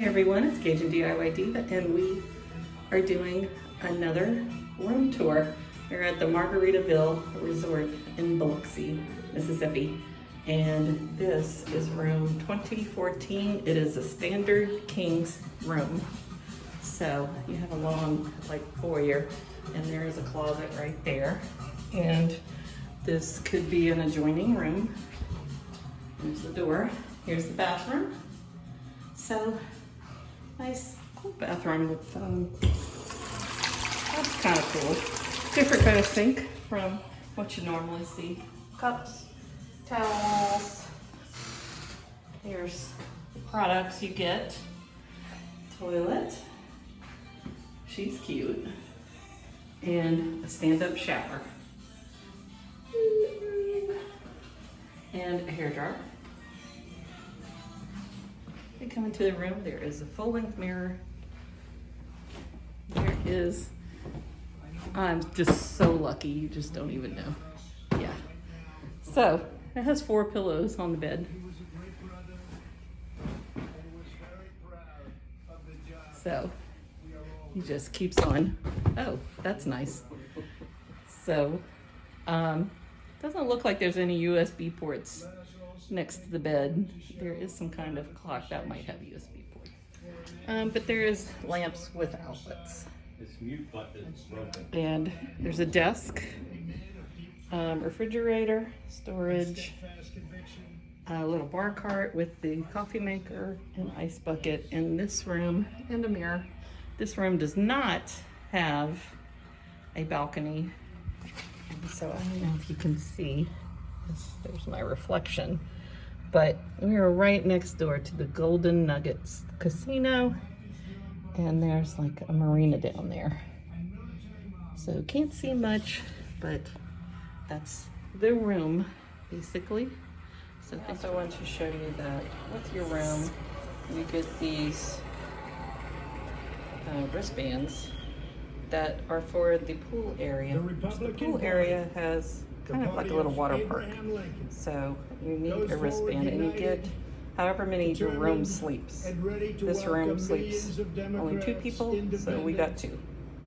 Hey everyone, it's CajunDIYDiva and we are doing another room tour. We're at the Margaritaville Resort in Biloxi, Mississippi. And this is room 2014. It is a standard king's room. So you have a long foyer and there is a closet right there. And this could be an adjoining room. There's the door. Here's the bathroom. So nice cool bathroom with that's kind of cool. Different kind of sink from what you normally see. Cups, towels. Here's the products you get. Toilet. She's cute. And a stand-up shower. And a hairdryer. We come into the room, there is a full-length mirror. There is, I'm just so lucky, you just don't even know. Yeah. So, it has 4 pillows on the bed. So, he just keeps on. Oh, that's nice. So, doesn't look like there's any USB ports next to the bed. There is some kind of clock that might have USB ports. But there is lamps with outlets. This mute button is broken. And there's a desk, refrigerator, storage, a little bar cart with the coffee maker, an ice bucket in this room, and a mirror. This room does not have a balcony. So I don't know if you can see, there's my reflection, but we are right next door to the Golden Nugget casino, and there's like a marina down there. So can't see much, but that's the room basically. So I think I want to show you that with your room, you get these wristbands that are for the pool area. The pool area has kind of like a little water park. So you need a wristband and you get however many your room sleeps. This room sleeps only 2 people, so we got 2.